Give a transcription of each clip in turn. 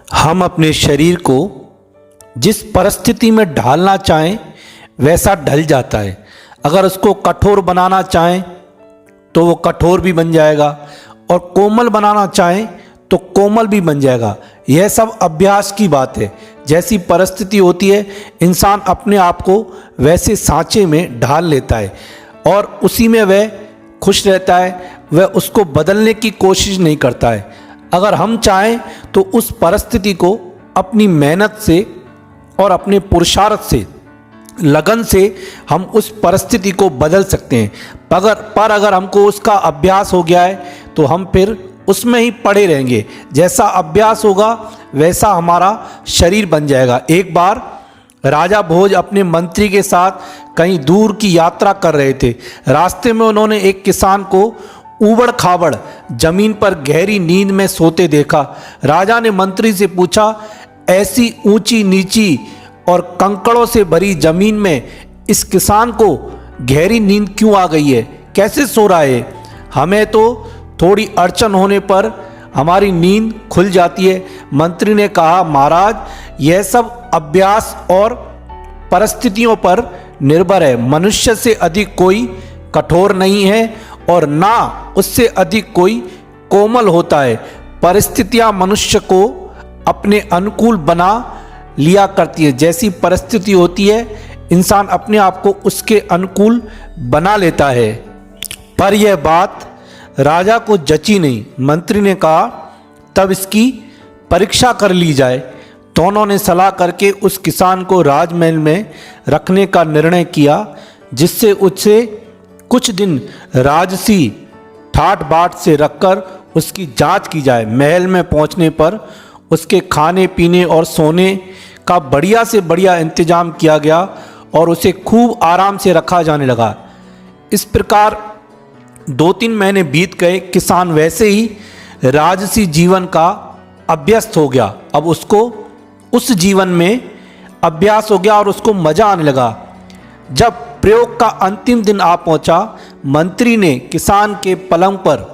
हम अपने शरीर को जिस परिस्थिति में ढालना चाहें वैसा ढल जाता है। अगर उसको कठोर बनाना चाहें तो वो कठोर भी बन जाएगा और कोमल बनाना चाहें तो कोमल भी बन जाएगा। यह सब अभ्यास की बात है। जैसी परिस्थिति होती है इंसान अपने आप को वैसे सांचे में ढाल लेता है और उसी में वह खुश रहता है, वह उसको बदलने की कोशिश नहीं करता है। अगर हम चाहें तो उस परिस्थिति को अपनी मेहनत से और अपने पुरुषार्थ से, लगन से हम उस परिस्थिति को बदल सकते हैं। पर अगर हमको उसका अभ्यास हो गया है तो हम फिर उसमें ही पड़े रहेंगे। जैसा अभ्यास होगा वैसा हमारा शरीर बन जाएगा। एक बार राजा भोज अपने मंत्री के साथ कहीं दूर की यात्रा कर रहे थे। रास्ते में उन्होंने एक किसान को ऊबड़ खाबड़ जमीन पर गहरी नींद में सोते देखा। राजा ने मंत्री से पूछा, ऐसी ऊंची नीची और कंकड़ों से भरी जमीन में इस किसान को गहरी नींद क्यों आ गई है, कैसे सो रहा है? हमें तो थोड़ी अड़चन होने पर हमारी नींद खुल जाती है। मंत्री ने कहा, महाराज, यह सब अभ्यास और परिस्थितियों पर निर्भर है। मनुष्य से अधिक कोई कठोर नहीं है और ना उससे अधिक कोई कोमल होता है। परिस्थितियां मनुष्य को अपने अनुकूल बना लिया करती है। जैसी परिस्थिति होती है इंसान अपने आप को उसके अनुकूल बना लेता है। पर यह बात राजा को जची नहीं। मंत्री ने कहा, तब इसकी परीक्षा कर ली जाए। दोनों ने सलाह करके उस किसान को राजमहल में रखने का निर्णय किया, जिससे उससे कुछ दिन राजसी ठाट बाट से रखकर उसकी जांच की जाए। महल में पहुंचने पर उसके खाने पीने और सोने का बढ़िया से बढ़िया इंतजाम किया गया और उसे खूब आराम से रखा जाने लगा। इस प्रकार 2-3 महीने बीत गए। किसान वैसे ही राजसी जीवन का अभ्यस्त हो गया। अब उसको उस जीवन में अभ्यास हो गया और उसको मजा आने लगा। जब प्रयोग का अंतिम दिन आ पहुंचा, मंत्री ने किसान के पलंग पर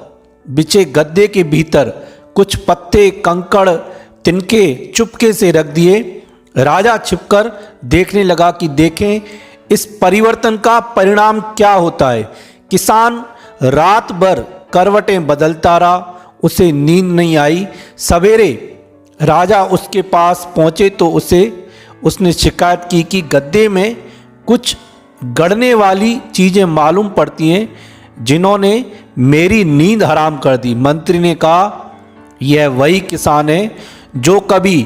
बिछे गद्दे के भीतर कुछ पत्ते, कंकड़, तिनके चुपके से रख दिए। राजा छिपकर देखने लगा कि देखें इस परिवर्तन का परिणाम क्या होता है। किसान रात भर करवटें बदलता रहा, उसे नींद नहीं आई। सवेरे राजा उसके पास पहुंचे तो उसने शिकायत की कि गद्दे में कुछ गड़ने वाली चीज़ें मालूम पड़ती हैं जिन्होंने मेरी नींद हराम कर दी। मंत्री ने कहा, यह वही किसान है जो कभी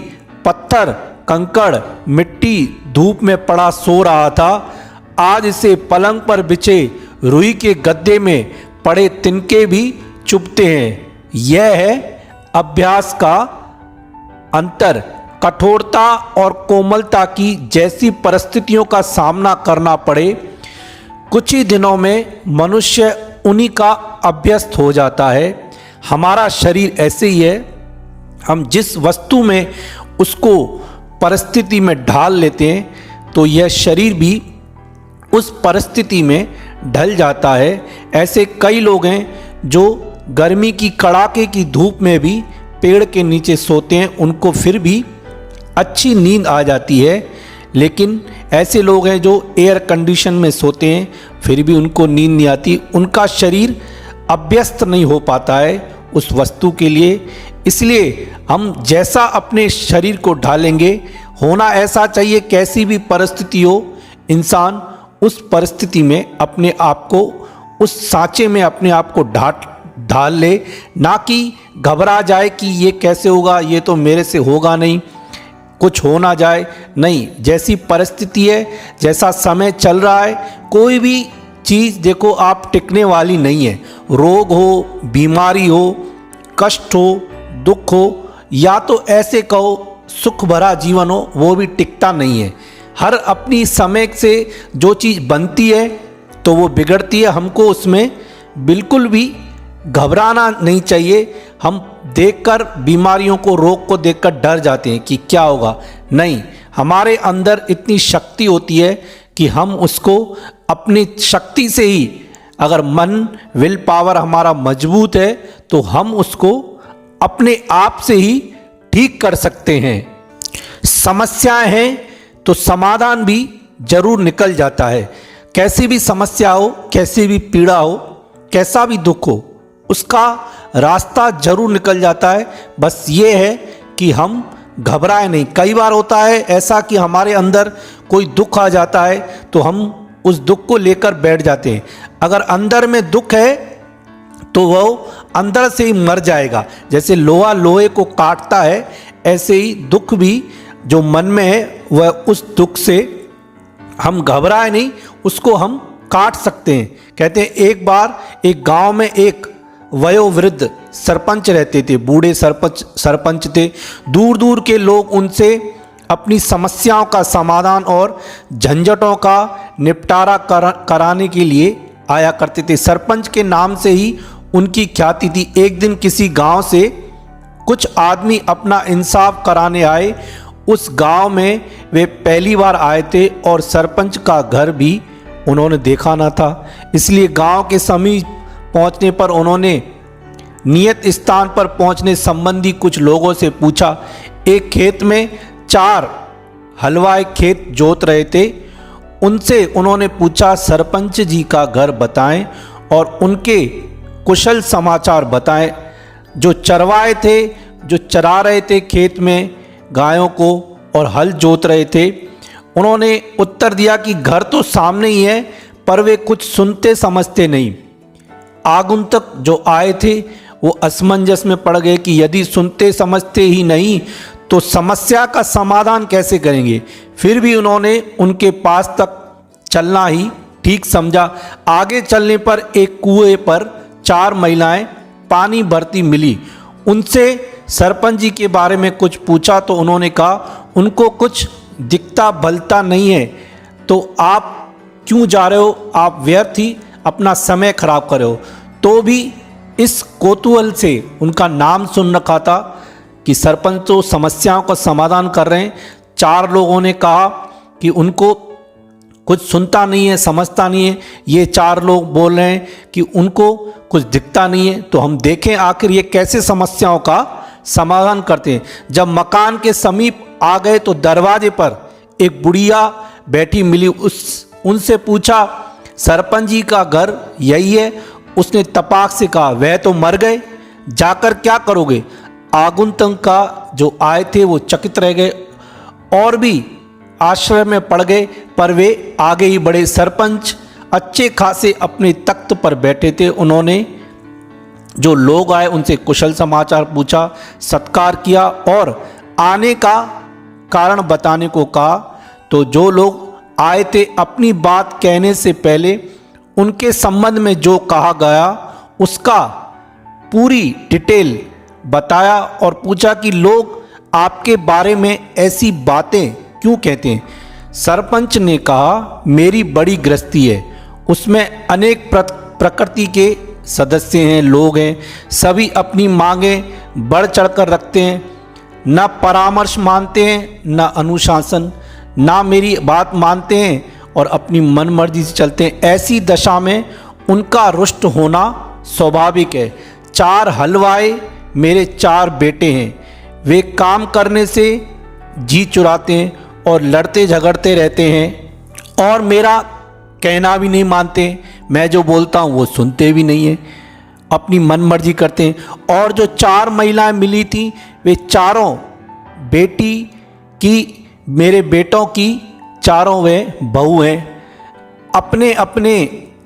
पत्थर, कंकड़, मिट्टी, धूप में पड़ा सो रहा था। आज इसे पलंग पर बिछे रुई के गद्दे में पड़े तिनके भी चुभते हैं। यह है अभ्यास का अंतर। कठोरता और कोमलता की जैसी परिस्थितियों का सामना करना पड़े, कुछ ही दिनों में मनुष्य उन्हीं का अभ्यस्त हो जाता है। हमारा शरीर ऐसे ही है। हम जिस वस्तु में उसको परिस्थिति में ढाल लेते हैं तो यह शरीर भी उस परिस्थिति में ढल जाता है। ऐसे कई लोग हैं जो गर्मी की कड़ाके की धूप में भी पेड़ के नीचे सोते हैं, उनको फिर भी अच्छी नींद आ जाती है। लेकिन ऐसे लोग हैं जो एयर कंडीशन में सोते हैं, फिर भी उनको नींद नहीं आती। उनका शरीर अभ्यस्त नहीं हो पाता है उस वस्तु के लिए। इसलिए हम जैसा अपने शरीर को ढालेंगे, होना ऐसा चाहिए कैसी भी परिस्थिति हो, इंसान उस परिस्थिति में अपने आप को उस सांचे में अपने आप को ढाल ले, ना कि घबरा जाए कि ये कैसे होगा, ये तो मेरे से होगा नहीं, कुछ हो ना जाए। नहीं, जैसी परिस्थिति है, जैसा समय चल रहा है, कोई भी चीज़ देखो आप टिकने वाली नहीं है। रोग हो, बीमारी हो, कष्ट हो, दुख हो, या तो ऐसे कहो सुख भरा जीवन हो, वो भी टिकता नहीं है। हर अपनी समय से जो चीज़ बनती है तो वो बिगड़ती है। हमको उसमें बिल्कुल भी घबराना नहीं चाहिए। हम देखकर बीमारियों को, रोग को देखकर डर जाते हैं कि क्या होगा। नहीं, हमारे अंदर इतनी शक्ति होती है कि हम उसको अपनी शक्ति से ही, अगर मन, विल पावर हमारा मजबूत है तो हम उसको अपने आप से ही ठीक कर सकते हैं। समस्याएं हैं तो समाधान भी जरूर निकल जाता है। कैसी भी समस्या हो, कैसी भी पीड़ा हो, कैसा भी दुख हो, उसका रास्ता जरूर निकल जाता है। बस ये है कि हम घबराए नहीं। कई बार होता है ऐसा कि हमारे अंदर कोई दुख आ जाता है तो हम उस दुख को लेकर बैठ जाते हैं। अगर अंदर में दुख है तो वह अंदर से ही मर जाएगा। जैसे लोहा लोहे को काटता है, ऐसे ही दुख भी जो मन में है वह उस दुख से हम घबराए नहीं, उसको हम काट सकते हैं। कहते हैं एक बार एक गांव में एक वयोवृद्ध सरपंच रहते थे। बूढ़े सरपंच थे। दूर दूर के लोग उनसे अपनी समस्याओं का समाधान और झंझटों का निपटारा कराने के लिए आया करते थे। सरपंच के नाम से ही उनकी ख्याति थी। एक दिन किसी गांव से कुछ आदमी अपना इंसाफ कराने आए। उस गांव में वे पहली बार आए थे और सरपंच का घर भी उन्होंने देखा ना था। इसलिए गांव के समीप पहुंचने पर उन्होंने नियत स्थान पर पहुंचने संबंधी कुछ लोगों से पूछा। एक खेत में 4 हलवाई खेत जोत रहे थे। उनसे उन्होंने पूछा, सरपंच जी का घर बताएं और उनके कुशल समाचार बताएं। जो चरवाए थे, जो चरा रहे थे खेत में गायों को और हल जोत रहे थे, उन्होंने उत्तर दिया कि घर तो सामने ही है, पर वे कुछ सुनते समझते नहीं। आगंतुक जो आए थे वो असमंजस में पड़ गए कि यदि सुनते समझते ही नहीं तो समस्या का समाधान कैसे करेंगे। फिर भी उन्होंने उनके पास तक चलना ही ठीक समझा। आगे चलने पर एक कुएं पर 4 महिलाएं पानी भरती मिली। उनसे सरपंच जी के बारे में कुछ पूछा तो उन्होंने कहा, उनको कुछ दिखता भलता नहीं है, तो आप क्यों जा रहे हो, आप व्यर्थ ही अपना समय खराब कर रहे हो। तो भी इस कौतूहल से उनका नाम सुन रखा था कि सरपंच तो समस्याओं का समाधान कर रहे हैं। 4 लोगों ने कहा कि उनको कुछ सुनता नहीं है, समझता नहीं है। ये 4 लोग बोल रहे हैं कि उनको कुछ दिखता नहीं है, तो हम देखें आखिर ये कैसे समस्याओं का समाधान करते हैं। जब मकान के समीप आ गए तो दरवाजे पर एक बुढ़िया बैठी मिली। उनसे पूछा, सरपंच जी का घर यही है? उसने तपाक से कहा, वह तो मर गए, जाकर क्या करोगे। आगंतुक का जो आए थे वो चकित रह गए और भी आश्चर्य में पड़ गए, पर वे आगे ही बढ़े। सरपंच अच्छे खासे अपने तख्त पर बैठे थे। उन्होंने जो लोग आए उनसे कुशल समाचार पूछा, सत्कार किया और आने का कारण बताने को कहा। तो जो लोग आए थे अपनी बात कहने से पहले उनके संबंध में जो कहा गया उसका पूरी डिटेल बताया और पूछा कि लोग आपके बारे में ऐसी बातें क्यों कहते हैं। सरपंच ने कहा, मेरी बड़ी गृहस्थी है, उसमें अनेक प्रकृति के सदस्य हैं, लोग हैं। सभी अपनी मांगें बढ़ चढ़कर रखते हैं, न परामर्श मानते हैं न अनुशासन, ना मेरी बात मानते हैं और अपनी मनमर्जी से चलते हैं। ऐसी दशा में उनका रुष्ट होना स्वाभाविक है। 4 हलवाई मेरे 4 बेटे हैं। वे काम करने से जी चुराते हैं और लड़ते झगड़ते रहते हैं और मेरा कहना भी नहीं मानते। मैं जो बोलता हूँ वो सुनते भी नहीं हैं, अपनी मनमर्जी करते हैं। और जो 4 महिलाएं मिली थी वे चारों बेटी की, मेरे बेटों की चारों वे बहू हैं। अपने अपने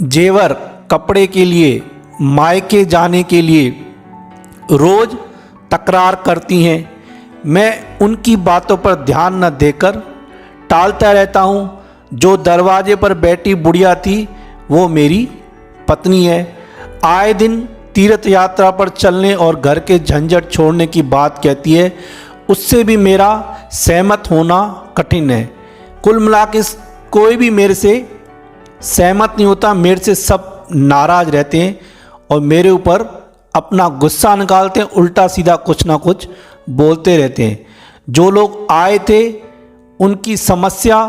जेवर कपड़े के लिए, मायके जाने के लिए रोज तकरार करती हैं। मैं उनकी बातों पर ध्यान न देकर टालता रहता हूँ। जो दरवाजे पर बैठी बुढ़िया थी वो मेरी पत्नी है। आए दिन तीर्थ यात्रा पर चलने और घर के झंझट छोड़ने की बात कहती है, उससे भी मेरा सहमत होना कठिन है। कुल मिला के कोई भी मेरे से सहमत नहीं होता। मेरे से सब नाराज रहते हैं और मेरे ऊपर अपना गुस्सा निकालते हैं, उल्टा सीधा कुछ ना कुछ बोलते रहते हैं। जो लोग आए थे उनकी समस्या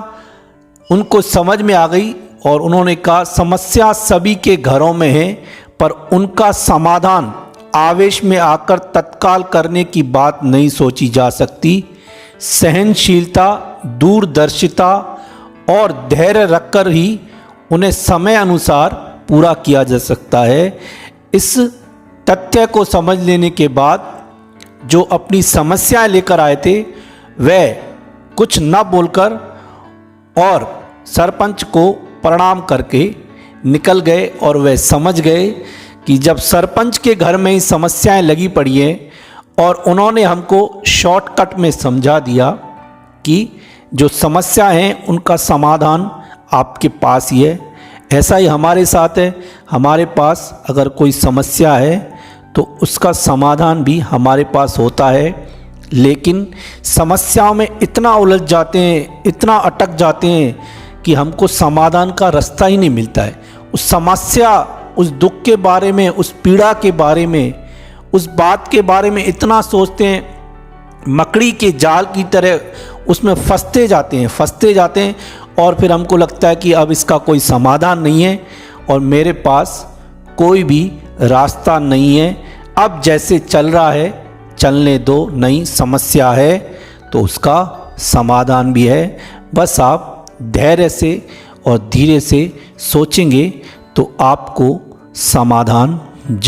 उनको समझ में आ गई और उन्होंने कहा, समस्या सभी के घरों में है पर उनका समाधान आवेश में आकर तत्काल करने की बात नहीं सोची जा सकती। सहनशीलता, दूरदर्शिता और धैर्य रखकर ही उन्हें समय अनुसार पूरा किया जा सकता है। इस तथ्य को समझ लेने के बाद जो अपनी समस्याएं लेकर आए थे वह कुछ न बोलकर और सरपंच को प्रणाम करके निकल गए और वह समझ गए कि जब सरपंच के घर में ही समस्याएं लगी पड़ी हैं और उन्होंने हमको शॉर्टकट में समझा दिया कि जो समस्या हैं उनका समाधान आपके पास ही है। ऐसा ही हमारे साथ है, हमारे पास अगर कोई समस्या है तो उसका समाधान भी हमारे पास होता है, लेकिन समस्याओं में इतना उलझ जाते हैं, इतना अटक जाते हैं कि हमको समाधान का रास्ता ही नहीं मिलता है। उस समस्या, उस दुख के बारे में, उस पीड़ा के बारे में, उस बात के बारे में इतना सोचते हैं, मकड़ी के जाल की तरह उसमें फंसते जाते हैं और फिर हमको लगता है कि अब इसका कोई समाधान नहीं है और मेरे पास कोई भी रास्ता नहीं है। अब जैसे चल रहा है चलने दो, नई समस्या है तो उसका समाधान भी है। बस आप धैर्य से और धीरे से सोचेंगे तो आपको समाधान जरूर